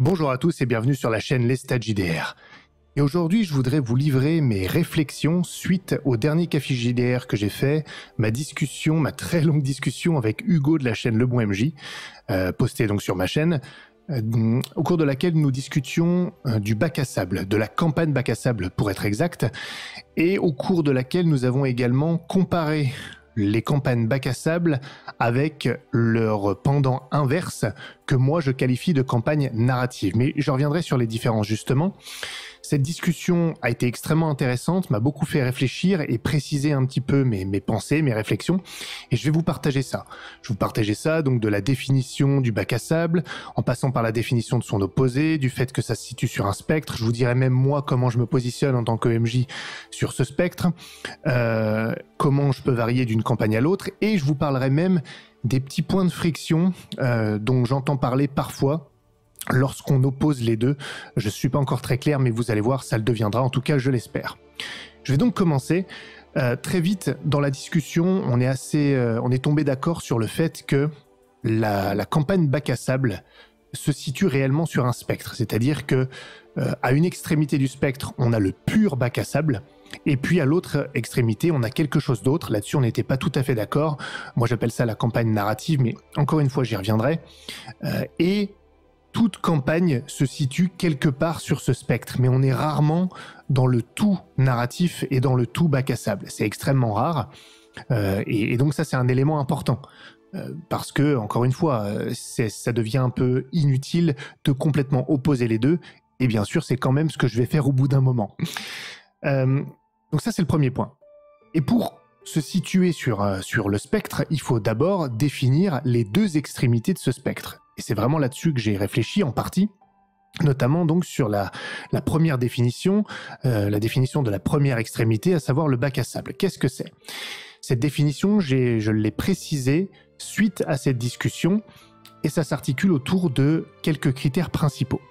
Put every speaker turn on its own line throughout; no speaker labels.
Bonjour à tous et bienvenue sur la chaîne Les Stats JDR. Et aujourd'hui, je voudrais vous livrer mes réflexions suite au dernier café JDR que j'ai fait, ma très longue discussion avec Hugo de la chaîne Le Bon MJ, postée donc sur ma chaîne, au cours de laquelle nous discutions du bac à sable, de la campagne bac à sable pour être exact, et au cours de laquelle nous avons également comparé les campagnes bac à sable avec leur pendant inverse que moi je qualifie de campagne narrative. Mais je reviendrai sur les différences justement. Cette discussion a été extrêmement intéressante, m'a beaucoup fait réfléchir et préciser un petit peu mes pensées, mes réflexions, et je vais vous partager ça. Je vais vous partager ça, donc de la définition du bac à sable, en passant par la définition de son opposé, du fait que ça se situe sur un spectre. Je vous dirai même moi comment je me positionne en tant qu'OMJ sur ce spectre, comment je peux varier d'une campagne à l'autre, et je vous parlerai même des petits points de friction dont j'entends parler parfois lorsqu'on oppose les deux. Je ne suis pas encore très clair, mais vous allez voir, ça le deviendra, en tout cas je l'espère. Je vais donc commencer. Très vite dans la discussion, on est tombé d'accord sur le fait que la campagne bac à sable se situe réellement sur un spectre, c'est-à-dire que à une extrémité du spectre, on a le pur bac à sable, et puis à l'autre extrémité, on a quelque chose d'autre. Là-dessus, on n'était pas tout à fait d'accord. Moi, j'appelle ça la campagne narrative, mais encore une fois, j'y reviendrai. Et toute campagne se situe quelque part sur ce spectre, mais on est rarement dans le tout narratif et dans le tout bac à sable. C'est extrêmement rare, et donc ça, c'est un élément important. Parce que, encore une fois, ça devient un peu inutile de complètement opposer les deux, et bien sûr, c'est quand même ce que je vais faire au bout d'un moment. Donc ça, c'est le premier point. Et pour se situer sur le spectre, il faut d'abord définir les deux extrémités de ce spectre. Et c'est vraiment là-dessus que j'ai réfléchi en partie, notamment donc sur la première définition, la définition de la première extrémité, à savoir le bac à sable. Qu'est-ce que c'est ? Cette définition, je l'ai précisée suite à cette discussion, et ça s'articule autour de quelques critères principaux.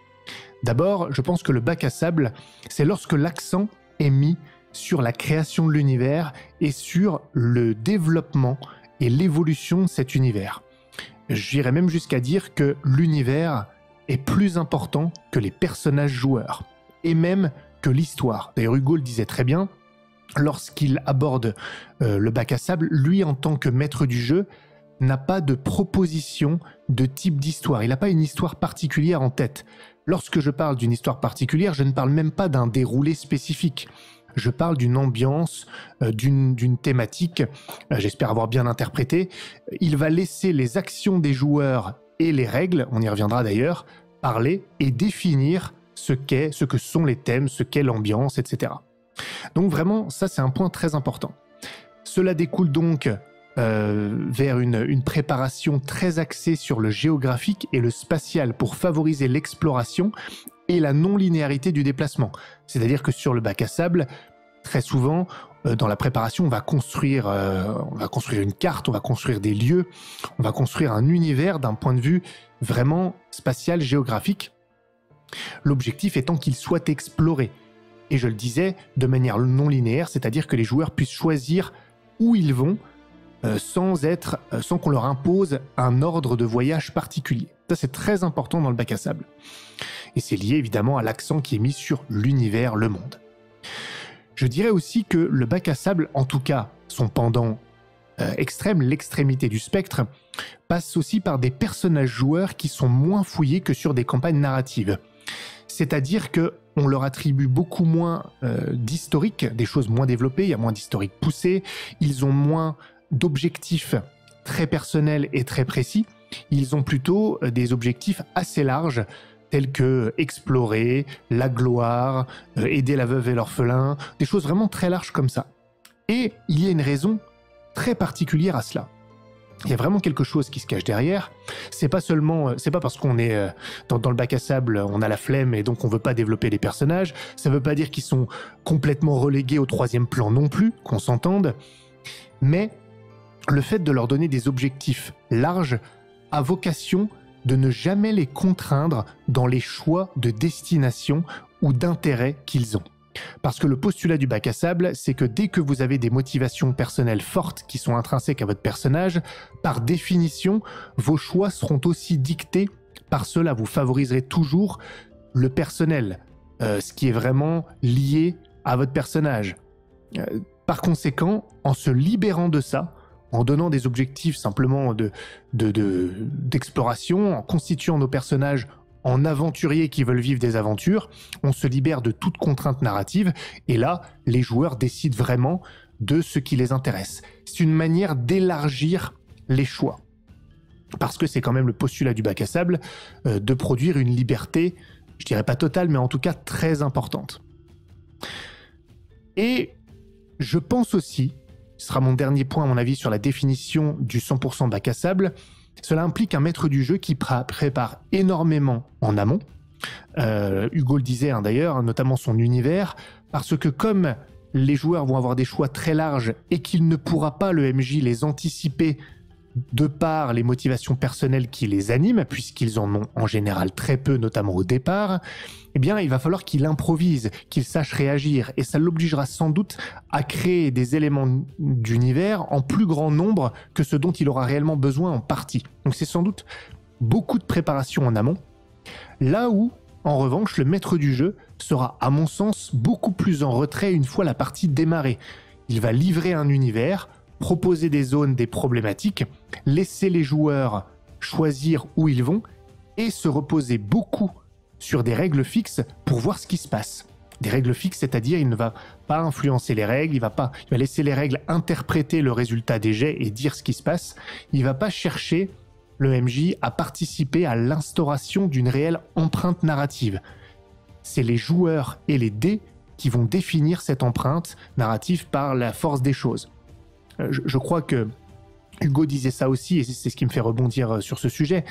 D'abord, je pense que le bac à sable, c'est lorsque l'accent est mis sur la création de l'univers et sur le développement et l'évolution de cet univers. J'irais même jusqu'à dire que l'univers est plus important que les personnages joueurs, et même que l'histoire. D'ailleurs, Hugo le disait très bien, lorsqu'il aborde le bac à sable, lui, en tant que maître du jeu, n'a pas de proposition de type d'histoire. Il n'a pas une histoire particulière en tête. Lorsque je parle d'une histoire particulière, je ne parle même pas d'un déroulé spécifique. Je parle d'une ambiance, d'une thématique, j'espère avoir bien interprété. Il va laisser les actions des joueurs et les règles, on y reviendra d'ailleurs, parler et définir ce que sont les thèmes, ce qu'est l'ambiance, etc. Donc vraiment, ça c'est un point très important. Cela découle donc vers une préparation très axée sur le géographique et le spatial pour favoriser l'exploration et la non-linéarité du déplacement. C'est-à-dire que sur le bac à sable, très souvent, dans la préparation, on va construire une carte, on va construire des lieux, on va construire un univers d'un point de vue vraiment spatial, géographique. L'objectif étant qu'il soit exploré. Et je le disais, de manière non linéaire, c'est-à-dire que les joueurs puissent choisir où ils vont, sans qu'on leur impose un ordre de voyage particulier. Ça, c'est très important dans le bac à sable. Et c'est lié évidemment à l'accent qui est mis sur l'univers, le monde. Je dirais aussi que le bac à sable, en tout cas son pendant extrême, l'extrémité du spectre, passe aussi par des personnages joueurs qui sont moins fouillés que sur des campagnes narratives. C'est-à-dire qu'on leur attribue beaucoup moins d'historique, des choses moins développées, il y a moins d'historique poussé, ils ont moins d'objectifs très personnels et très précis, ils ont plutôt des objectifs assez larges, tels que explorer, la gloire, aider la veuve et l'orphelin, des choses vraiment très larges comme ça. Et il y a une raison très particulière à cela. Il y a vraiment quelque chose qui se cache derrière. C'est pas parce qu'on est dans le bac à sable, on a la flemme et donc on veut pas développer les personnages. Ça veut pas dire qu'ils sont complètement relégués au troisième plan non plus, qu'on s'entende. Mais le fait de leur donner des objectifs larges a vocation de ne jamais les contraindre dans les choix de destination ou d'intérêt qu'ils ont. Parce que le postulat du bac à sable, c'est que dès que vous avez des motivations personnelles fortes qui sont intrinsèques à votre personnage, par définition, vos choix seront aussi dictés par cela, vous favoriserez toujours le personnel, ce qui est vraiment lié à votre personnage. Par conséquent, en se libérant de ça, en donnant des objectifs simplement d'exploration, en constituant nos personnages en aventuriers qui veulent vivre des aventures, on se libère de toute contrainte narrative, et là, les joueurs décident vraiment de ce qui les intéresse. C'est une manière d'élargir les choix. Parce que c'est quand même le postulat du bac à sable de produire une liberté, je dirais pas totale, mais en tout cas très importante. Et je pense aussi, ce sera mon dernier point à mon avis sur la définition du 100% bac à sable, cela implique un maître du jeu qui prépare énormément en amont. Hugo le disait d'ailleurs, notamment son univers, parce que comme les joueurs vont avoir des choix très larges et qu'il ne pourra pas le MJ les anticiper de par les motivations personnelles qui les animent, puisqu'ils en ont en général très peu, notamment au départ, eh bien, il va falloir qu'il improvise, qu'il sache réagir, et ça l'obligera sans doute à créer des éléments d'univers en plus grand nombre que ce dont il aura réellement besoin en partie. Donc c'est sans doute beaucoup de préparation en amont, là où, en revanche, le maître du jeu sera, à mon sens, beaucoup plus en retrait une fois la partie démarrée. Il va livrer un univers, proposer des zones, des problématiques, laisser les joueurs choisir où ils vont et se reposer beaucoup sur des règles fixes pour voir ce qui se passe. Des règles fixes, c'est-à-dire il ne va pas influencer les règles, il va laisser les règles interpréter le résultat des jets et dire ce qui se passe. Il ne va pas chercher le MJ à participer à l'instauration d'une réelle empreinte narrative. C'est les joueurs et les dés qui vont définir cette empreinte narrative par la force des choses. Je crois que Hugo disait ça aussi, et c'est ce qui me fait rebondir sur ce sujet.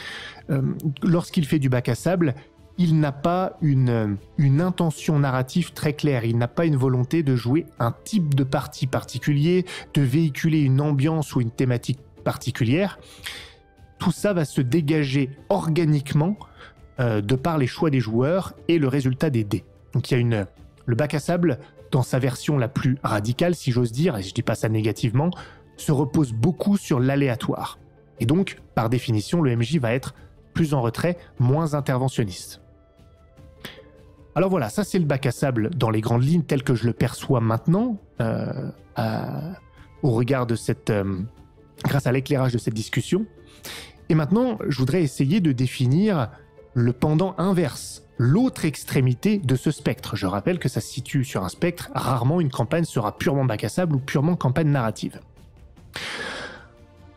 Lorsqu'il fait du bac à sable, il n'a pas une intention narrative très claire, il n'a pas une volonté de jouer un type de partie particulier, de véhiculer une ambiance ou une thématique particulière. Tout ça va se dégager organiquement de par les choix des joueurs et le résultat des dés. Donc il y a le bac à sable, dans sa version la plus radicale, si j'ose dire, et je ne dis pas ça négativement, se repose beaucoup sur l'aléatoire. Et donc, par définition, le MJ va être plus en retrait, moins interventionniste. Alors voilà, ça c'est le bac à sable dans les grandes lignes tel que je le perçois maintenant, au regard de grâce à l'éclairage de cette discussion. Et maintenant, je voudrais essayer de définir le pendant inverse, l'autre extrémité de ce spectre. Je rappelle que ça se situe sur un spectre, rarement une campagne sera purement bac à sable ou purement campagne narrative.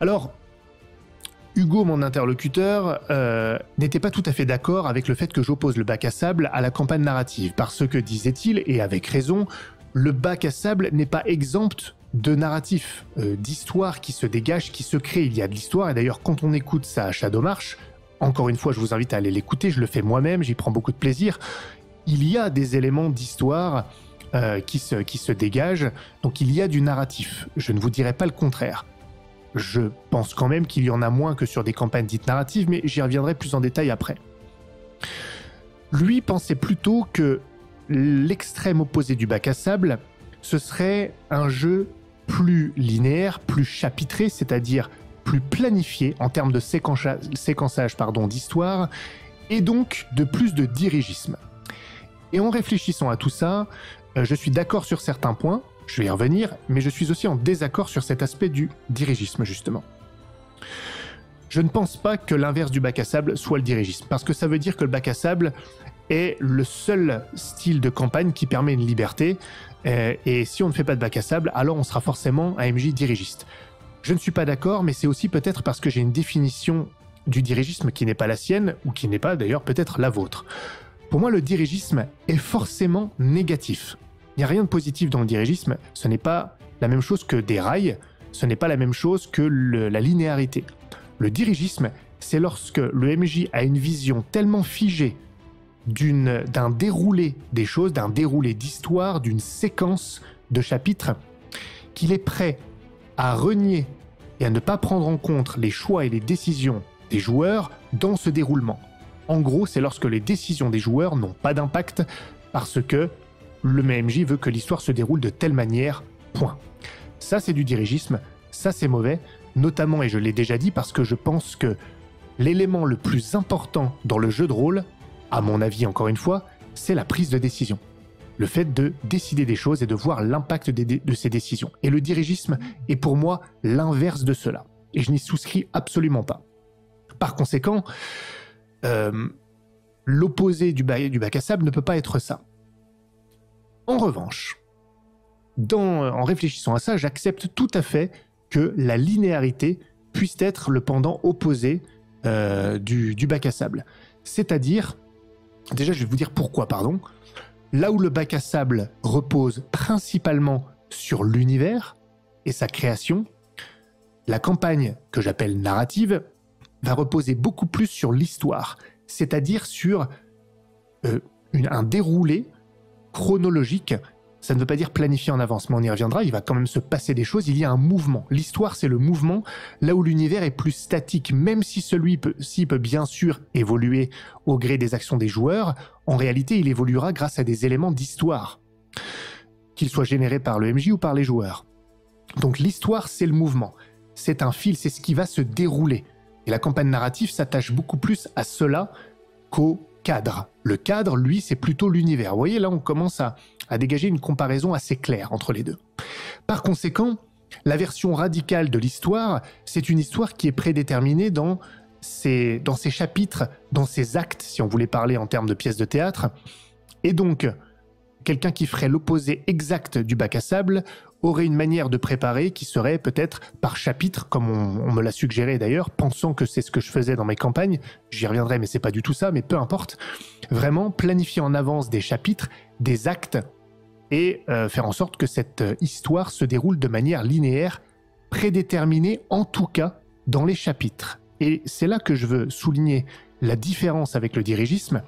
Alors, Hugo, mon interlocuteur, n'était pas tout à fait d'accord avec le fait que j'oppose le bac à sable à la campagne narrative, parce que, disait-il, et avec raison, le bac à sable n'est pas exempt de narratif, d'histoire qui se dégage, qui se crée. Il y a de l'histoire, et d'ailleurs, quand on écoute ça à Shadowmarch, encore une fois, je vous invite à aller l'écouter, je le fais moi-même, j'y prends beaucoup de plaisir. Il y a des éléments d'histoire qui se dégagent, donc il y a du narratif. Je ne vous dirai pas le contraire. Je pense quand même qu'il y en a moins que sur des campagnes dites narratives, mais j'y reviendrai plus en détail après. Lui pensait plutôt que l'extrême opposé du bac à sable, ce serait un jeu plus linéaire, plus chapitré, c'est-à-dire plus planifié en termes de séquençage d'histoire, et donc de plus de dirigisme. Et en réfléchissant à tout ça, je suis d'accord sur certains points, je vais y revenir, mais je suis aussi en désaccord sur cet aspect du dirigisme, justement. Je ne pense pas que l'inverse du bac à sable soit le dirigisme, parce que ça veut dire que le bac à sable est le seul style de campagne qui permet une liberté, et si on ne fait pas de bac à sable, alors on sera forcément un MJ dirigiste. Je ne suis pas d'accord, mais c'est aussi peut-être parce que j'ai une définition du dirigisme qui n'est pas la sienne, ou qui n'est pas d'ailleurs peut-être la vôtre. Pour moi, le dirigisme est forcément négatif. Il n'y a rien de positif dans le dirigisme, ce n'est pas la même chose que des rails, ce n'est pas la même chose que la linéarité. Le dirigisme, c'est lorsque le MJ a une vision tellement figée d'un déroulé des choses, d'un déroulé d'histoire, d'une séquence de chapitres, qu'il est prêt à renier et à ne pas prendre en compte les choix et les décisions des joueurs dans ce déroulement. En gros, c'est lorsque les décisions des joueurs n'ont pas d'impact parce que le MJ veut que l'histoire se déroule de telle manière, point. Ça, c'est du dirigisme, ça, c'est mauvais, notamment, et je l'ai déjà dit, parce que je pense que l'élément le plus important dans le jeu de rôle, à mon avis encore une fois, c'est la prise de décision. Le fait de décider des choses et de voir l'impact de ces décisions. Et le dirigisme est pour moi l'inverse de cela. Et je n'y souscris absolument pas. Par conséquent, l'opposé du bac à sable ne peut pas être ça. En revanche, en réfléchissant à ça, j'accepte tout à fait que la linéarité puisse être le pendant opposé du bac à sable. C'est-à-dire, déjà je vais vous dire pourquoi, pardon. Là où le bac à sable repose principalement sur l'univers et sa création, la campagne que j'appelle narrative va reposer beaucoup plus sur l'histoire, c'est-à-dire sur un déroulé chronologique. Ça ne veut pas dire planifier en avance, mais on y reviendra, il va quand même se passer des choses, il y a un mouvement. L'histoire, c'est le mouvement, là où l'univers est plus statique, même si s'il peut bien sûr évoluer au gré des actions des joueurs, en réalité, il évoluera grâce à des éléments d'histoire, qu'ils soient générés par le MJ ou par les joueurs. Donc l'histoire, c'est le mouvement, c'est un fil, c'est ce qui va se dérouler. Et la campagne narrative s'attache beaucoup plus à cela qu'au cadre. Le cadre, lui, c'est plutôt l'univers. Vous voyez, là, on commence à dégager une comparaison assez claire entre les deux. Par conséquent, la version radicale de l'histoire, c'est une histoire qui est prédéterminée dans ses chapitres, dans ses actes, si on voulait parler en termes de pièces de théâtre. Et donc, quelqu'un qui ferait l'opposé exact du bac à sable aurait une manière de préparer qui serait peut-être par chapitre, comme on me l'a suggéré d'ailleurs, pensant que c'est ce que je faisais dans mes campagnes. J'y reviendrai, mais c'est pas du tout ça, mais peu importe. Vraiment planifier en avance des chapitres, des actes, et faire en sorte que cette histoire se déroule de manière linéaire, prédéterminée en tout cas dans les chapitres. Et c'est là que je veux souligner la différence avec le dirigisme.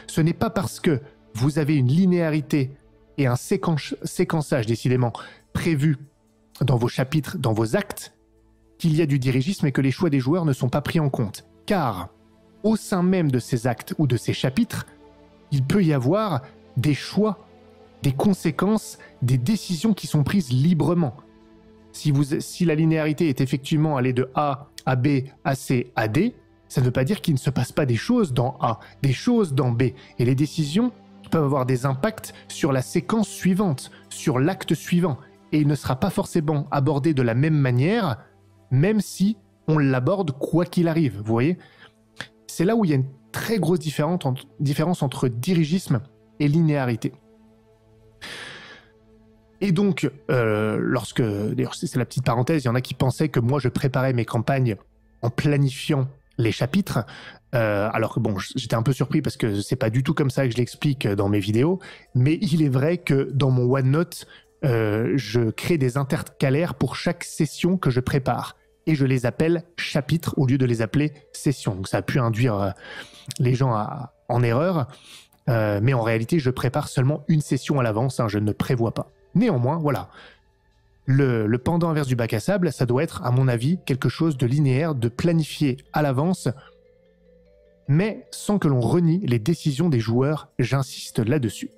Ce n'est pas parce que vous avez une linéarité et un séquençage décidément prévu dans vos chapitres, dans vos actes, qu'il y a du dirigisme et que les choix des joueurs ne sont pas pris en compte. Car au sein même de ces actes ou de ces chapitres, il peut y avoir des choix, des conséquences, des décisions qui sont prises librement. Si la linéarité est effectivement allée de A à B à C à D, ça ne veut pas dire qu'il ne se passe pas des choses dans A, des choses dans B. Et les décisions peuvent avoir des impacts sur la séquence suivante, sur l'acte suivant. Et il ne sera pas forcément abordé de la même manière, même si on l'aborde quoi qu'il arrive, vous voyez. C'est là où il y a une très grosse différence entre dirigisme et linéarité. Et donc, d'ailleurs c'est la petite parenthèse, il y en a qui pensaient que moi je préparais mes campagnes en planifiant les chapitres, alors que bon, j'étais un peu surpris parce que c'est pas du tout comme ça que je l'explique dans mes vidéos, mais il est vrai que dans mon OneNote, je crée des intercalaires pour chaque session que je prépare, et je les appelle chapitres au lieu de les appeler sessions. Donc ça a pu induire les gens en erreur, mais en réalité je prépare seulement une session à l'avance, je ne prévois pas. Néanmoins, voilà, le pendant inverse du bac à sable, ça doit être, à mon avis, quelque chose de linéaire, de planifié à l'avance, mais sans que l'on renie les décisions des joueurs, j'insiste là-dessus.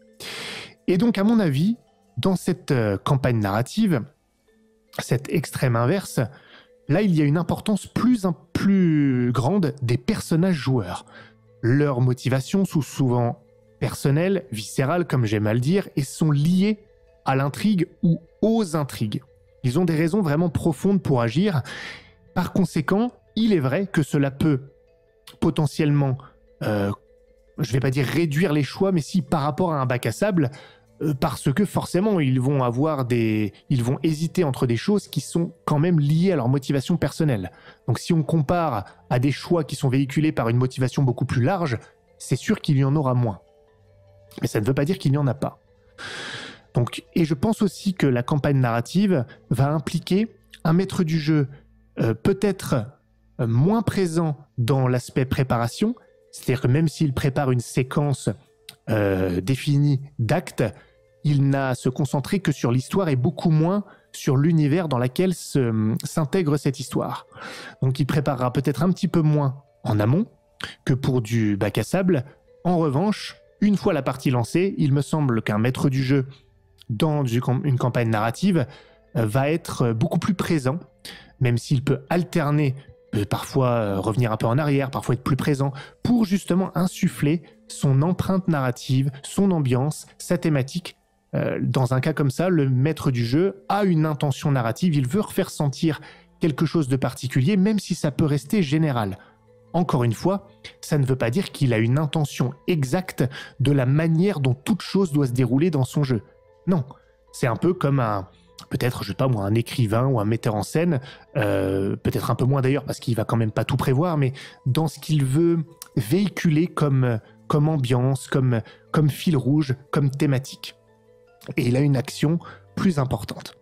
Et donc, à mon avis, dans cette campagne narrative, cette extrême inverse, là, il y a une importance plus grande des personnages joueurs. Leurs motivations sont souvent personnelles, viscérales, comme j'aime à le dire, et sont liées à l'intrigue ou aux intrigues. Ils ont des raisons vraiment profondes pour agir. Par conséquent, il est vrai que cela peut potentiellement, je ne vais pas dire réduire les choix, mais si par rapport à un bac à sable, parce que forcément ils vont hésiter entre des choses qui sont quand même liées à leur motivation personnelle. Donc si on compare à des choix qui sont véhiculés par une motivation beaucoup plus large, c'est sûr qu'il y en aura moins. Mais ça ne veut pas dire qu'il n'y en a pas. Donc, et je pense aussi que la campagne narrative va impliquer un maître du jeu peut-être moins présent dans l'aspect préparation, c'est-à-dire que même s'il prépare une séquence définie d'actes, il n'a à se concentrer que sur l'histoire et beaucoup moins sur l'univers dans lequel s'intègre cette histoire. Donc il préparera peut-être un petit peu moins en amont que pour du bac à sable. En revanche, une fois la partie lancée, il me semble qu'un maître du jeu dans une campagne narrative va être beaucoup plus présent, même s'il peut alterner peut parfois revenir un peu en arrière, parfois être plus présent, pour justement insuffler son empreinte narrative, son ambiance, sa thématique. Dans un cas comme ça, le maître du jeu a une intention narrative, il veut refaire sentir quelque chose de particulier, même si ça peut rester général. Encore une fois, ça ne veut pas dire qu'il a une intention exacte de la manière dont toute chose doit se dérouler dans son jeu. Non, c'est un peu comme peut-être, je sais pas moi, un écrivain ou un metteur en scène, peut-être un peu moins d'ailleurs parce qu'il va quand même pas tout prévoir, mais dans ce qu'il veut véhiculer comme ambiance, comme fil rouge, comme thématique. Et il a une action plus importante.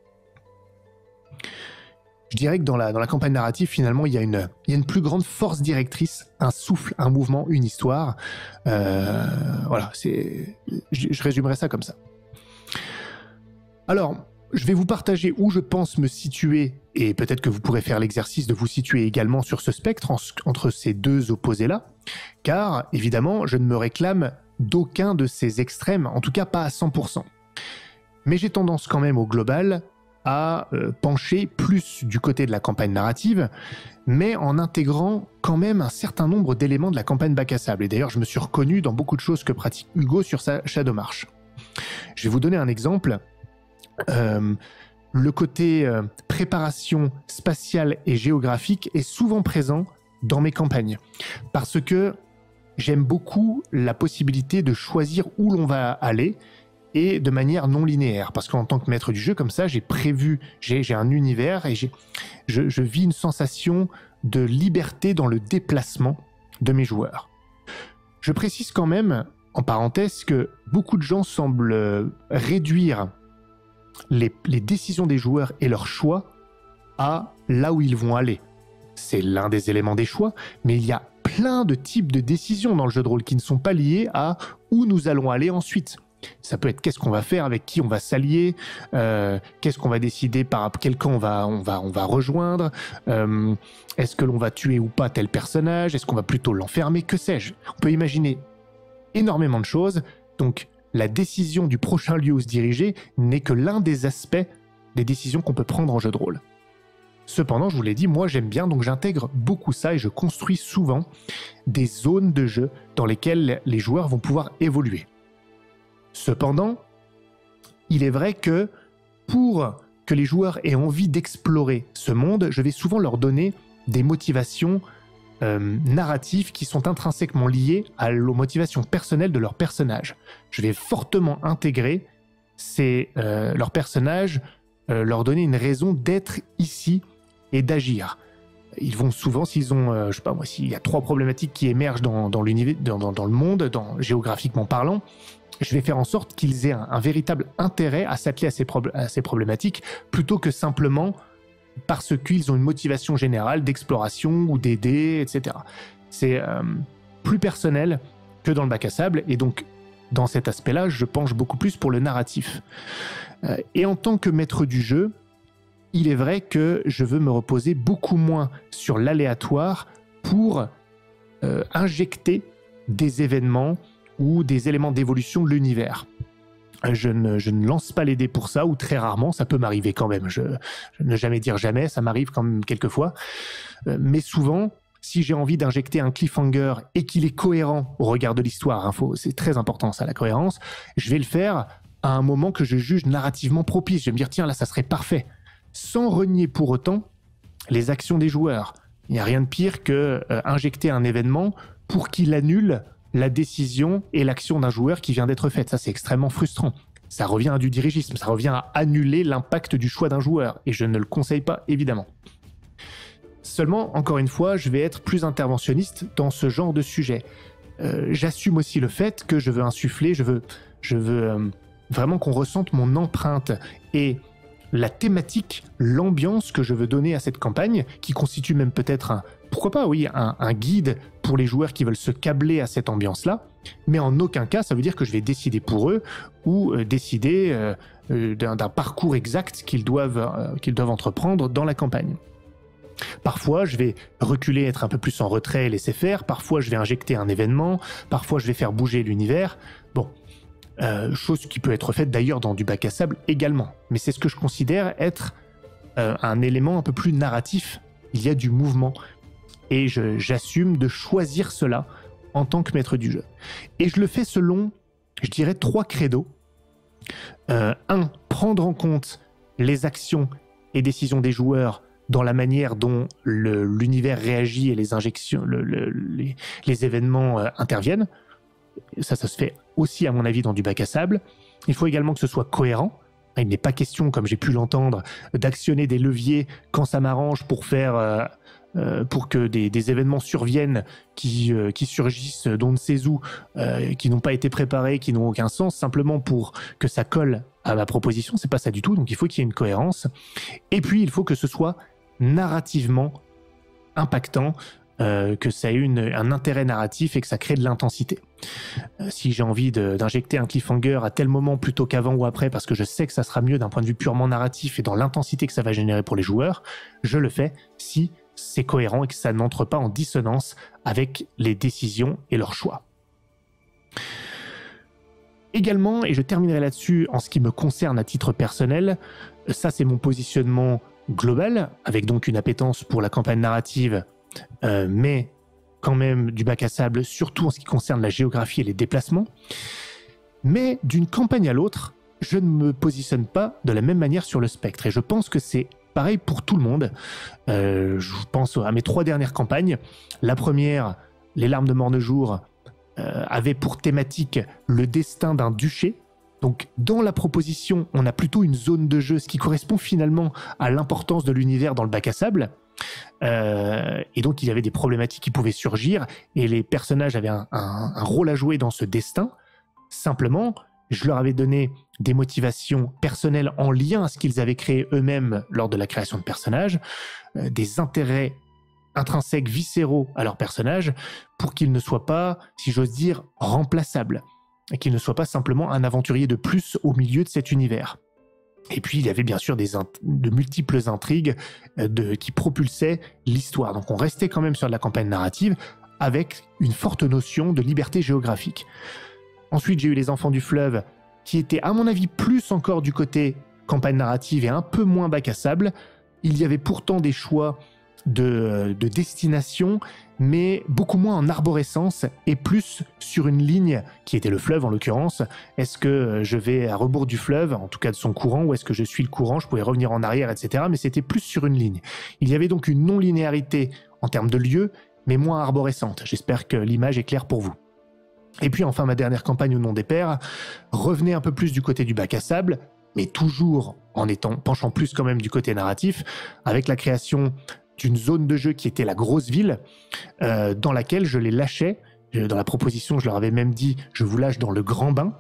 Je dirais que dans la campagne narrative, finalement, il y a une plus grande force directrice, un souffle, un mouvement, une histoire. Voilà, je résumerai ça comme ça. Alors, je vais vous partager où je pense me situer, et peut-être que vous pourrez faire l'exercice de vous situer également sur ce spectre, entre ces deux opposés-là, car, évidemment, je ne me réclame d'aucun de ces extrêmes, en tout cas pas à 100%. Mais j'ai tendance quand même au global à pencher plus du côté de la campagne narrative, mais en intégrant quand même un certain nombre d'éléments de la campagne bac à sable. Et d'ailleurs, je me suis reconnu dans beaucoup de choses que pratique Hugo sur sa Shadowmarch. Je vais vous donner un exemple. Le côté préparation spatiale et géographique est souvent présent dans mes campagnes, parce que j'aime beaucoup la possibilité de choisir où l'on va aller, et de manière non linéaire, parce qu'en tant que maître du jeu, comme ça, j'ai un univers et je vis une sensation de liberté dans le déplacement de mes joueurs. Je précise quand même, en parenthèse, que beaucoup de gens semblent réduire les décisions des joueurs et leurs choix à là où ils vont aller. C'est l'un des éléments des choix, mais il y a plein de types de décisions dans le jeu de rôle qui ne sont pas liées à où nous allons aller ensuite. Ça peut être qu'est-ce qu'on va faire, avec qui on va s'allier, qu'est-ce qu'on va décider, par quel camp on va rejoindre, est-ce que l'on va tuer ou pas tel personnage, est-ce qu'on va plutôt l'enfermer, que sais-je. On peut imaginer énormément de choses, donc la décision du prochain lieu où se diriger n'est que l'un des aspects des décisions qu'on peut prendre en jeu de rôle. Cependant, je vous l'ai dit, moi j'aime bien, donc j'intègre beaucoup ça et je construis souvent des zones de jeu dans lesquelles les joueurs vont pouvoir évoluer. Cependant, il est vrai que pour que les joueurs aient envie d'explorer ce monde, je vais souvent leur donner des motivations narratives qui sont intrinsèquement liées aux motivations personnelles de leurs personnages. Je vais fortement intégrer leurs personnages, leur donner une raison d'être ici et d'agir. Ils vont souvent, s'ils ont, je sais pas moi, s'il y a 3 problématiques qui émergent dans l'univers, dans le monde, géographiquement parlant, je vais faire en sorte qu'ils aient un véritable intérêt à s'atteler à ces problématiques, plutôt que simplement parce qu'ils ont une motivation générale d'exploration ou d'aider, etc. C'est plus personnel que dans le bac à sable, et donc dans cet aspect-là, je penche beaucoup plus pour le narratif. Et en tant que maître du jeu, il est vrai que je veux me reposer beaucoup moins sur l'aléatoire pour injecter des événements ou des éléments d'évolution de l'univers. Je ne lance pas les dés pour ça, ou très rarement, ça peut m'arriver quand même. Je ne jamais dire jamais, ça m'arrive quand même quelquefois. Mais souvent, si j'ai envie d'injecter un cliffhanger et qu'il est cohérent au regard de l'histoire, c'est très important ça, la cohérence, je vais le faire à un moment que je juge narrativement propice. Je vais me dire, tiens, là, ça serait parfait. Sans renier pour autant les actions des joueurs. Il n'y a rien de pire que injecter un événement pour qu'il annule la décision et l'action d'un joueur qui vient d'être faite. Ça, c'est extrêmement frustrant. Ça revient à du dirigisme, ça revient à annuler l'impact du choix d'un joueur, et je ne le conseille pas, évidemment. Seulement, encore une fois, je vais être plus interventionniste dans ce genre de sujet. J'assume aussi le fait que je veux insuffler, je veux vraiment qu'on ressente mon empreinte et la thématique, l'ambiance que je veux donner à cette campagne, qui constitue même peut-être pourquoi pas, oui, un guide pour les joueurs qui veulent se câbler à cette ambiance-là, mais en aucun cas, ça veut dire que je vais décider pour eux ou décider d'un parcours exact qu'ils doivent entreprendre dans la campagne. Parfois, je vais reculer, être un peu plus en retrait et laisser faire. Parfois, je vais injecter un événement. Parfois, je vais faire bouger l'univers. Bon, chose qui peut être faite d'ailleurs dans du bac à sable également. Mais c'est ce que je considère être un élément un peu plus narratif. Il y a du mouvement. et j'assume de choisir cela en tant que maître du jeu. Et je le fais selon, je dirais, 3 credos. 1, prendre en compte les actions et décisions des joueurs dans la manière dont l'univers réagit et les injections, les événements interviennent. Ça se fait aussi, à mon avis, dans du bac à sable. Il faut également que ce soit cohérent. Il n'est pas question, comme j'ai pu l'entendre, d'actionner des leviers quand ça m'arrange pour faire... pour que des événements surviennent qui surgissent d'on ne sait où, qui n'ont pas été préparés, qui n'ont aucun sens, simplement pour que ça colle à ma proposition. C'est pas ça du tout, donc il faut qu'il y ait une cohérence. Et puis, il faut que ce soit narrativement impactant, que ça ait un intérêt narratif et que ça crée de l'intensité. Si j'ai envie d'injecter un cliffhanger à tel moment plutôt qu'avant ou après, parce que je sais que ça sera mieux d'un point de vue purement narratif et dans l'intensité que ça va générer pour les joueurs, je le fais si c'est cohérent et que ça n'entre pas en dissonance avec les décisions et leurs choix. Également, et je terminerai là-dessus en ce qui me concerne à titre personnel, ça c'est mon positionnement global, avec donc une appétence pour la campagne narrative, mais quand même du bac à sable, surtout en ce qui concerne la géographie et les déplacements. Mais d'une campagne à l'autre, je ne me positionne pas de la même manière sur le spectre, et je pense que c'est pareil pour tout le monde. Je pense à mes 3 dernières campagnes. La première, Les Larmes de Mornejour, avait pour thématique le destin d'un duché. Donc dans la proposition, on a plutôt une zone de jeu, ce qui correspond finalement à l'importance de l'univers dans le bac à sable. Et donc il y avait des problématiques qui pouvaient surgir, et les personnages avaient un rôle à jouer dans ce destin. Simplement, je leur avais donné des motivations personnelles en lien à ce qu'ils avaient créé eux-mêmes lors de la création de personnages, des intérêts intrinsèques, viscéraux à leurs personnages, pour qu'ils ne soient pas, si j'ose dire, remplaçables, et qu'ils ne soient pas simplement un aventurier de plus au milieu de cet univers. Et puis il y avait bien sûr de multiples intrigues qui propulsaient l'histoire. Donc on restait quand même sur de la campagne narrative, avec une forte notion de liberté géographique. Ensuite, j'ai eu Les Enfants du Fleuve, qui étaient, à mon avis, plus encore du côté campagne narrative et un peu moins bac à sable. Il y avait pourtant des choix de destination, mais beaucoup moins en arborescence et plus sur une ligne qui était le fleuve en l'occurrence. Est-ce que je vais à rebours du fleuve, en tout cas de son courant, ou est-ce que je suis le courant, je pouvais revenir en arrière, etc. Mais c'était plus sur une ligne. Il y avait donc une non-linéarité en termes de lieu, mais moins arborescente. J'espère que l'image est claire pour vous. Et puis enfin, ma dernière campagne au nom des pères revenait un peu plus du côté du bac à sable, mais toujours en penchant plus quand même du côté narratif, avec la création d'une zone de jeu qui était la grosse ville, dans laquelle je les lâchais. Dans la proposition, je leur avais même dit « je vous lâche dans le grand bain ».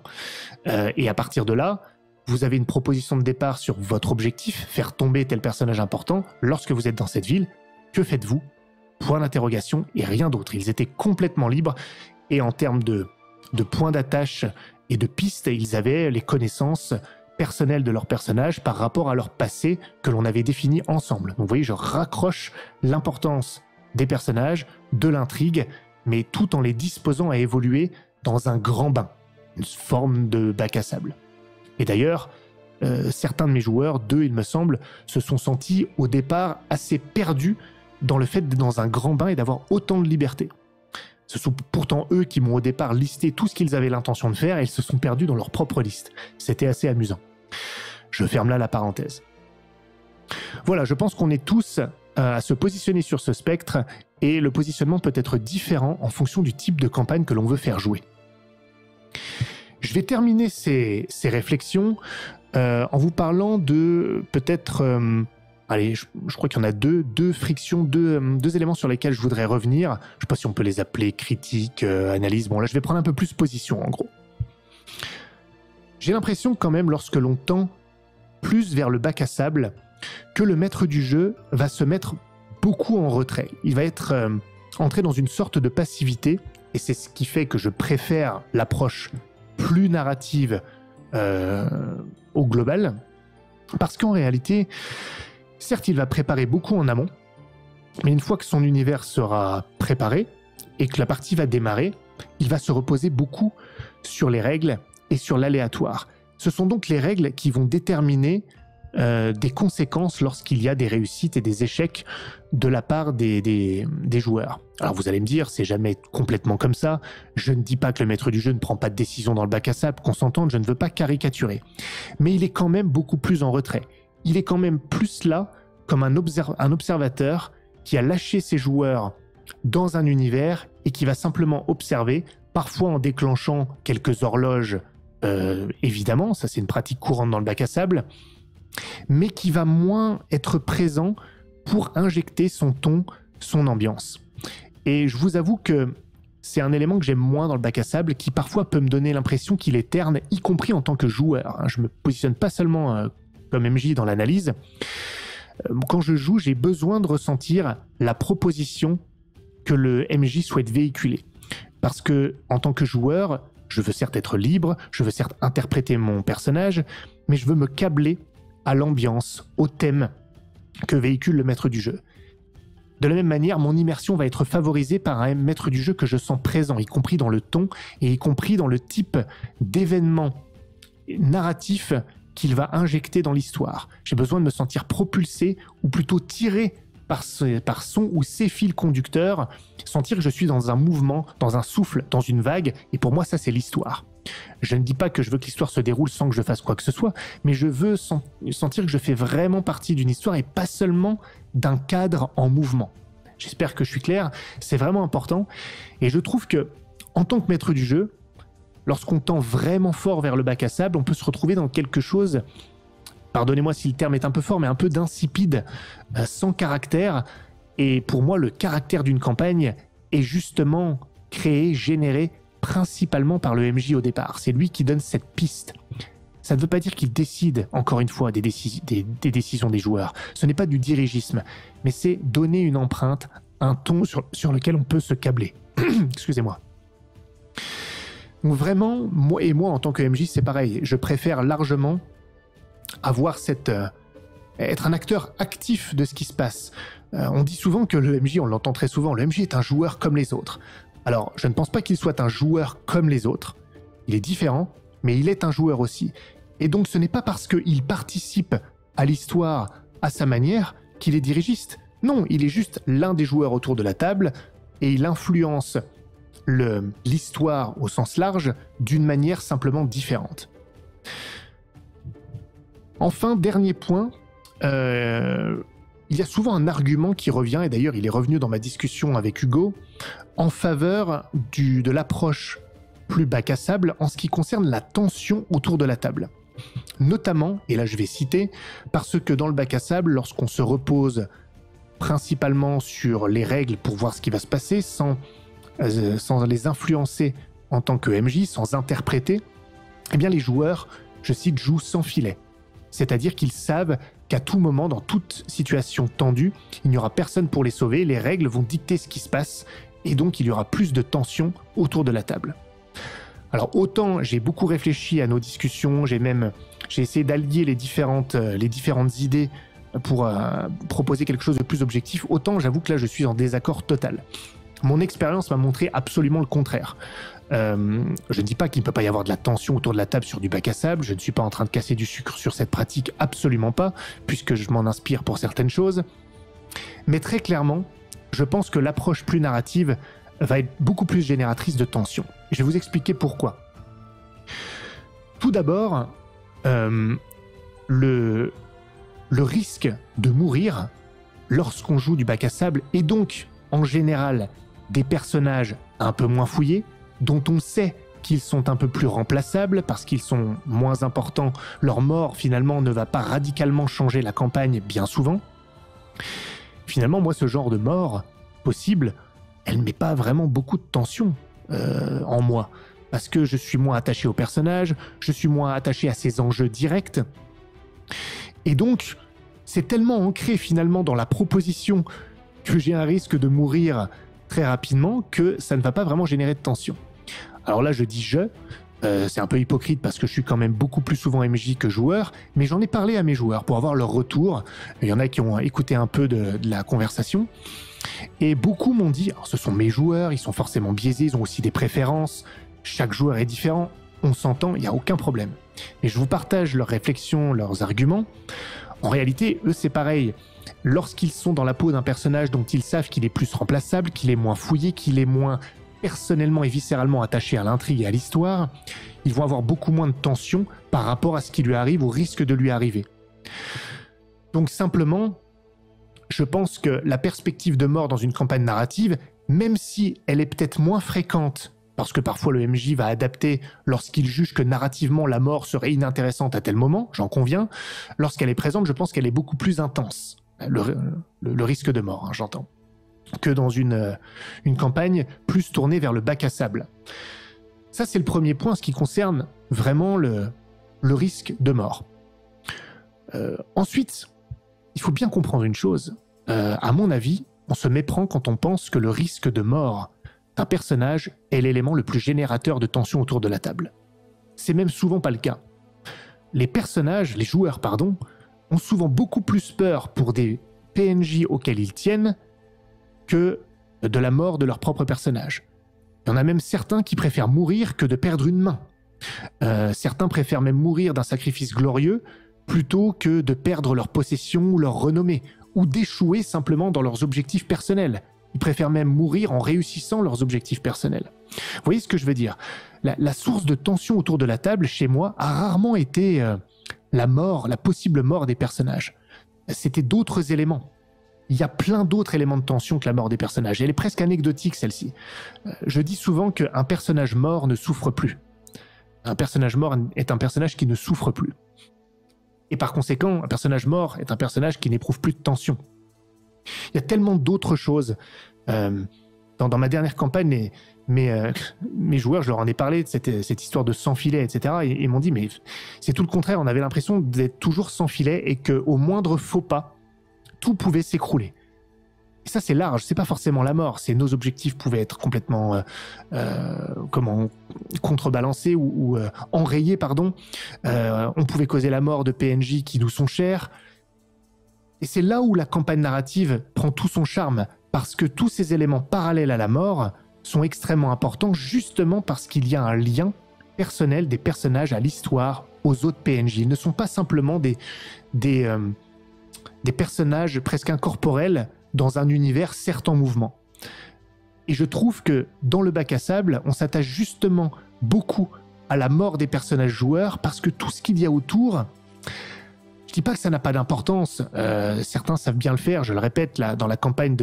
Et à partir de là, vous avez une proposition de départ sur votre objectif, faire tomber tel personnage important. Lorsque vous êtes dans cette ville, que faites-vous? Point d'interrogation et rien d'autre. Ils étaient complètement libres. Et en termes de points d'attache et de pistes, ils avaient les connaissances personnelles de leur personnage par rapport à leur passé que l'on avait défini ensemble. Donc vous voyez, je raccroche l'importance des personnages, de l'intrigue, mais tout en les disposant à évoluer dans un grand bain, une forme de bac à sable. Et d'ailleurs, certains de mes joueurs, 2 il me semble, se sont sentis au départ assez perdus dans le fait d'être dans un grand bain et d'avoir autant de liberté. Ce sont pourtant eux qui m'ont au départ listé tout ce qu'ils avaient l'intention de faire et ils se sont perdus dans leur propre liste. C'était assez amusant. Je ferme là la parenthèse. Voilà, je pense qu'on est tous à se positionner sur ce spectre et le positionnement peut être différent en fonction du type de campagne que l'on veut faire jouer. Je vais terminer ces réflexions en vous parlant de peut-être... allez, je crois qu'il y en a deux frictions, deux éléments sur lesquels je voudrais revenir. Je ne sais pas si on peut les appeler critiques, analyse. Bon, là, je vais prendre un peu plus position, en gros. J'ai l'impression quand même, lorsque l'on tend plus vers le bac à sable, que le maître du jeu va se mettre beaucoup en retrait. Il va être entré dans une sorte de passivité, et c'est ce qui fait que je préfère l'approche plus narrative au global, parce qu'en réalité... Certes, il va préparer beaucoup en amont, mais une fois que son univers sera préparé et que la partie va démarrer, il va se reposer beaucoup sur les règles et sur l'aléatoire. Ce sont donc les règles qui vont déterminer des conséquences lorsqu'il y a des réussites et des échecs de la part des joueurs. Alors vous allez me dire, c'est jamais complètement comme ça, je ne dis pas que le maître du jeu ne prend pas de décision dans le bac à sable, qu'on s'entende, je ne veux pas caricaturer. Mais il est quand même beaucoup plus en retrait. Il est quand même plus là comme un observateur qui a lâché ses joueurs dans un univers et qui va simplement observer, parfois en déclenchant quelques horloges, évidemment, ça c'est une pratique courante dans le bac à sable, mais qui va moins être présent pour injecter son ton, son ambiance. Et je vous avoue que c'est un élément que j'aime moins dans le bac à sable, qui parfois peut me donner l'impression qu'il est terne, y compris en tant que joueur. Je me positionne pas seulement comme MJ dans l'analyse. Quand je joue, j'ai besoin de ressentir la proposition que le MJ souhaite véhiculer. Parce que, en tant que joueur, je veux certes être libre, je veux certes interpréter mon personnage, mais je veux me câbler à l'ambiance, au thème que véhicule le maître du jeu. De la même manière, mon immersion va être favorisée par un maître du jeu que je sens présent, y compris dans le ton et y compris dans le type d'événement narratif qu'il va injecter dans l'histoire. J'ai besoin de me sentir propulsé, ou plutôt tiré par son ou ses fils conducteurs, sentir que je suis dans un mouvement, dans un souffle, dans une vague, et pour moi ça c'est l'histoire. Je ne dis pas que je veux que l'histoire se déroule sans que je fasse quoi que ce soit, mais je veux sentir que je fais vraiment partie d'une histoire et pas seulement d'un cadre en mouvement. J'espère que je suis clair, c'est vraiment important, et je trouve que, en tant que maître du jeu, lorsqu'on tend vraiment fort vers le bac à sable, on peut se retrouver dans quelque chose, pardonnez-moi si le terme est un peu fort, mais un peu d'insipide, sans caractère. Et pour moi, le caractère d'une campagne est justement créé, généré principalement par le MJ au départ. C'est lui qui donne cette piste. Ça ne veut pas dire qu'il décide, encore une fois, des décisions des joueurs. Ce n'est pas du dirigisme, mais c'est donner une empreinte, un ton sur lequel on peut se câbler. Excusez-moi. Donc vraiment, moi en tant que MJ, c'est pareil. Je préfère largement avoir être un acteur actif de ce qui se passe. On dit souvent que le MJ, on l'entend très souvent, le MJ est un joueur comme les autres. Alors, je ne pense pas qu'il soit un joueur comme les autres. Il est différent, mais il est un joueur aussi. Et donc, ce n'est pas parce qu'il participe à l'histoire à sa manière qu'il est dirigiste. Non, il est juste l'un des joueurs autour de la table et il influence l'histoire au sens large d'une manière simplement différente. Enfin, dernier point, il y a souvent un argument qui revient, et d'ailleurs il est revenu dans ma discussion avec Hugo, en faveur de l'approche plus bac à sable en ce qui concerne la tension autour de la table. Notamment, et là je vais citer, parce que dans le bac à sable, lorsqu'on se repose principalement sur les règles pour voir ce qui va se passer, sans les influencer en tant que MJ, sans interpréter, eh bien les joueurs, je cite, jouent sans filet. C'est-à-dire qu'ils savent qu'à tout moment, dans toute situation tendue, il n'y aura personne pour les sauver, les règles vont dicter ce qui se passe, et donc il y aura plus de tension autour de la table. Alors autant j'ai beaucoup réfléchi à nos discussions, j'ai essayé d'allier les différentes idées pour proposer quelque chose de plus objectif, autant j'avoue que là je suis en désaccord total. Mon expérience m'a montré absolument le contraire. Je ne dis pas qu'il ne peut pas y avoir de la tension autour de la table sur du bac à sable, je ne suis pas en train de casser du sucre sur cette pratique, absolument pas, puisque je m'en inspire pour certaines choses. Mais très clairement, je pense que l'approche plus narrative va être beaucoup plus génératrice de tension. Je vais vous expliquer pourquoi. Tout d'abord, le risque de mourir lorsqu'on joue du bac à sable, et donc, en général, des personnages un peu moins fouillés, dont on sait qu'ils sont un peu plus remplaçables parce qu'ils sont moins importants, leur mort finalement ne va pas radicalement changer la campagne bien souvent. Finalement, moi, ce genre de mort possible, elle ne met pas vraiment beaucoup de tension en moi, parce que je suis moins attaché au personnage, je suis moins attaché à ses enjeux directs, et donc c'est tellement ancré finalement dans la proposition que j'ai un risque de mourir très rapidement que ça ne va pas vraiment générer de tension. Alors là je dis c'est un peu hypocrite parce que je suis quand même beaucoup plus souvent MJ que joueur, mais j'en ai parlé à mes joueurs pour avoir leur retour. Il y en a qui ont écouté un peu de la conversation, et beaucoup m'ont dit, alors ce sont mes joueurs, ils sont forcément biaisés, ils ont aussi des préférences, chaque joueur est différent, on s'entend, il n'y a aucun problème. Mais je vous partage leurs réflexions, leurs arguments, En réalité, eux, c'est pareil. Lorsqu'ils sont dans la peau d'un personnage dont ils savent qu'il est plus remplaçable, qu'il est moins fouillé, qu'il est moins personnellement et viscéralement attaché à l'intrigue et à l'histoire, ils vont avoir beaucoup moins de tension par rapport à ce qui lui arrive ou risque de lui arriver. Donc simplement, je pense que la perspective de mort dans une campagne narrative, même si elle est peut-être moins fréquente, parce que parfois le MJ va adapter lorsqu'il juge que narrativement la mort serait inintéressante à tel moment, j'en conviens, lorsqu'elle est présente, je pense qu'elle est beaucoup plus intense, le risque de mort, hein, j'entends, que dans une campagne plus tournée vers le bac à sable. Ça, c'est le premier point, ce qui concerne vraiment le risque de mort. Ensuite, il faut bien comprendre une chose. À mon avis, on se méprend quand on pense que le risque de mort d'un personnage est l'élément le plus générateur de tension autour de la table. C'est même souvent pas le cas. Les joueurs, ont souvent beaucoup plus peur pour des PNJ auxquels ils tiennent que de la mort de leur propre personnage. Il y en a même certains qui préfèrent mourir que de perdre une main. Certains préfèrent même mourir d'un sacrifice glorieux plutôt que de perdre leur possession ou leur renommée, ou d'échouer simplement dans leurs objectifs personnels. Ils préfèrent même mourir en réussissant leurs objectifs personnels. Vous voyez ce que je veux dire ? La source de tension autour de la table, chez moi, a rarement été la possible mort des personnages. C'était d'autres éléments. Il y a plein d'autres éléments de tension que la mort des personnages. Elle est presque anecdotique, celle-ci. Je dis souvent qu'un personnage mort ne souffre plus. Un personnage mort est un personnage qui ne souffre plus. Et par conséquent, un personnage mort est un personnage qui n'éprouve plus de tension. Il y a tellement d'autres choses. Dans ma dernière campagne, mes joueurs, je leur en ai parlé de cette histoire de sans filet, etc. Et ils m'ont dit, mais c'est tout le contraire, on avait l'impression d'être toujours sans filet et qu'au moindre faux pas, tout pouvait s'écrouler. Et ça, c'est large, c'est pas forcément la mort, c'est nos objectifs pouvaient être complètement contrebalancés ou enrayés, pardon. On pouvait causer la mort de PNJ qui nous sont chers. Et c'est là où la campagne narrative prend tout son charme, parce que tous ces éléments parallèles à la mort sont extrêmement importants, justement parce qu'il y a un lien personnel des personnages à l'histoire, aux autres PNJ. Ils ne sont pas simplement des personnages presque incorporels dans un univers certes en mouvement. Et je trouve que dans le bac à sable, on s'attache justement beaucoup à la mort des personnages joueurs parce que tout ce qu'il y a autour, je dis pas que ça n'a pas d'importance, certains savent bien le faire, je le répète, là, dans la campagne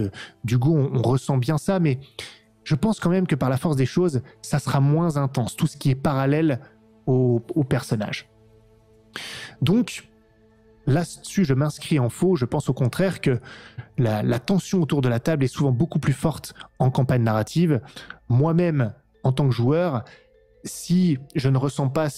d'Hugo, on ressent bien ça, mais je pense quand même que par la force des choses, ça sera moins intense, tout ce qui est parallèle aux personnages. Donc, là-dessus, je m'inscris en faux. Je pense au contraire que la tension autour de la table est souvent beaucoup plus forte en campagne narrative. Moi-même, en tant que joueur, si je ne ressens pas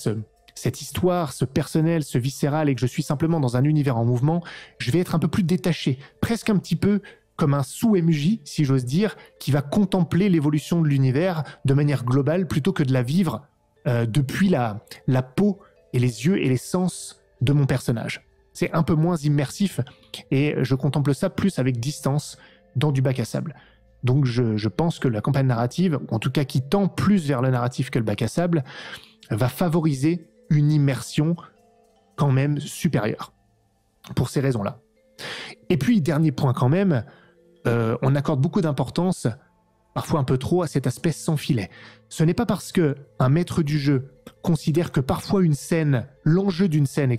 cette histoire, ce personnel, ce viscéral, et que je suis simplement dans un univers en mouvement, je vais être un peu plus détaché, presque un petit peu comme un sous-MJ, si j'ose dire, qui va contempler l'évolution de l'univers de manière globale, plutôt que de la vivre depuis la peau et les yeux et les sens de mon personnage. C'est un peu moins immersif et je contemple ça plus avec distance dans du bac à sable. Donc je pense que la campagne narrative, ou en tout cas qui tend plus vers le narratif que le bac à sable, va favoriser une immersion quand même supérieure. Pour ces raisons-là. Et puis, dernier point quand même, on accorde beaucoup d'importance, parfois un peu trop, à cet aspect sans filet. Ce n'est pas parce qu'un maître du jeu considère que parfois l'enjeu d'une scène,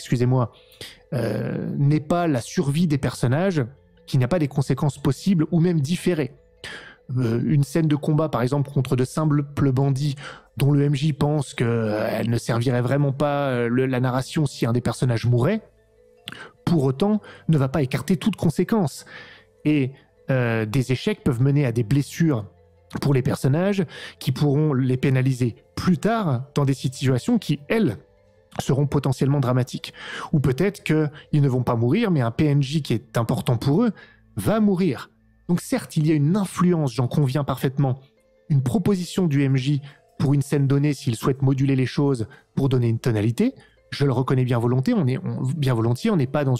n'est pas la survie des personnages, qu'il n'y a pas des conséquences possibles ou même différées. Une scène de combat, par exemple, contre de simples bandits dont le MJ pense qu'elle ne servirait vraiment pas la narration si un des personnages mourait, pour autant, ne va pas écarter toute conséquence. Et des échecs peuvent mener à des blessures pour les personnages qui pourront les pénaliser plus tard dans des situations qui, elles, seront potentiellement dramatiques. Ou peut-être qu'ils ne vont pas mourir, mais un PNJ qui est important pour eux va mourir. Donc certes, il y a une influence, j'en conviens parfaitement, une proposition du MJ pour une scène donnée s'il souhaite moduler les choses pour donner une tonalité. Je le reconnais bien volontiers, on n'est pas dans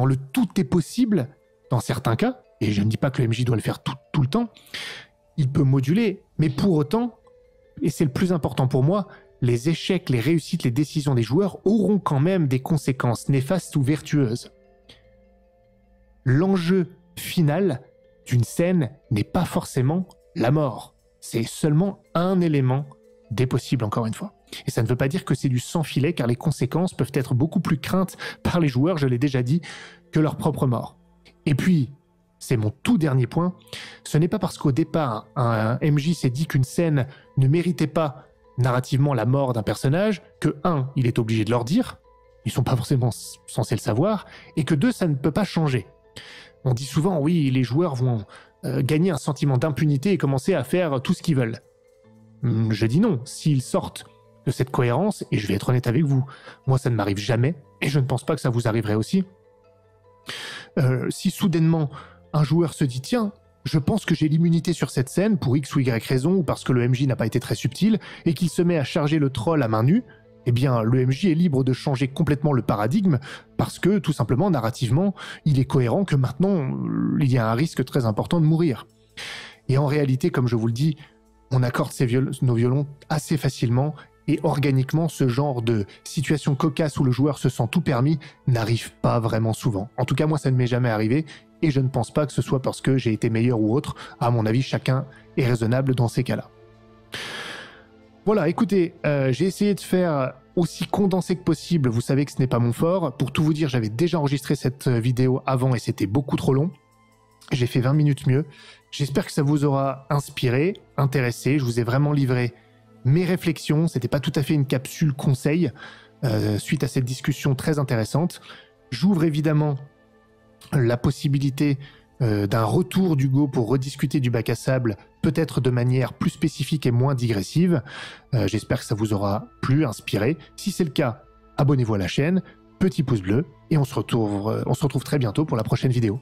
le tout est possible dans certains cas, et je ne dis pas que le MJ doit le faire tout le temps, il peut moduler, mais pour autant, et c'est le plus important pour moi, les échecs, les réussites, les décisions des joueurs auront quand même des conséquences néfastes ou vertueuses. L'enjeu final d'une scène n'est pas forcément la mort. C'est seulement un élément des possibles, encore une fois. Et ça ne veut pas dire que c'est du sans filet, car les conséquences peuvent être beaucoup plus craintes par les joueurs, je l'ai déjà dit, que leur propre mort. Et puis, c'est mon tout dernier point, ce n'est pas parce qu'au départ, un MJ s'est dit qu'une scène ne méritait pas narrativement la mort d'un personnage, que 1, il est obligé de leur dire, ils sont pas forcément censés le savoir, et que 2, ça ne peut pas changer. On dit souvent, oui, les joueurs vont gagner un sentiment d'impunité et commencer à faire tout ce qu'ils veulent. Je dis non, s'ils sortent de cette cohérence, et je vais être honnête avec vous, moi ça ne m'arrive jamais, et je ne pense pas que ça vous arriverait aussi. Si soudainement un joueur se dit « Tiens, je pense que j'ai l'immunité sur cette scène pour X ou Y raison, ou parce que le MJ n'a pas été très subtil, et qu'il se met à charger le troll à main nue, eh bien le MJ est libre de changer complètement le paradigme, parce que tout simplement, narrativement, il est cohérent que maintenant, il y a un risque très important de mourir. » Et en réalité, comme je vous le dis, on accorde nos violons assez facilement, et organiquement, ce genre de situation cocasse où le joueur se sent tout permis n'arrive pas vraiment souvent. En tout cas, moi, ça ne m'est jamais arrivé, et je ne pense pas que ce soit parce que j'ai été meilleur ou autre. À mon avis, chacun est raisonnable dans ces cas-là. Voilà, écoutez, j'ai essayé de faire aussi condensé que possible. Vous savez que ce n'est pas mon fort. Pour tout vous dire, j'avais déjà enregistré cette vidéo avant et c'était beaucoup trop long. J'ai fait 20 minutes mieux. J'espère que ça vous aura inspiré, intéressé. Je vous ai vraiment livré mes réflexions. C'était pas tout à fait une capsule conseil suite à cette discussion très intéressante. J'ouvre évidemment la possibilité d'un retour d'Hugo pour rediscuter du bac à sable, peut-être de manière plus spécifique et moins digressive. J'espère que ça vous aura plu, inspiré. Si c'est le cas, abonnez-vous à la chaîne, petit pouce bleu, et on se retrouve très bientôt pour la prochaine vidéo.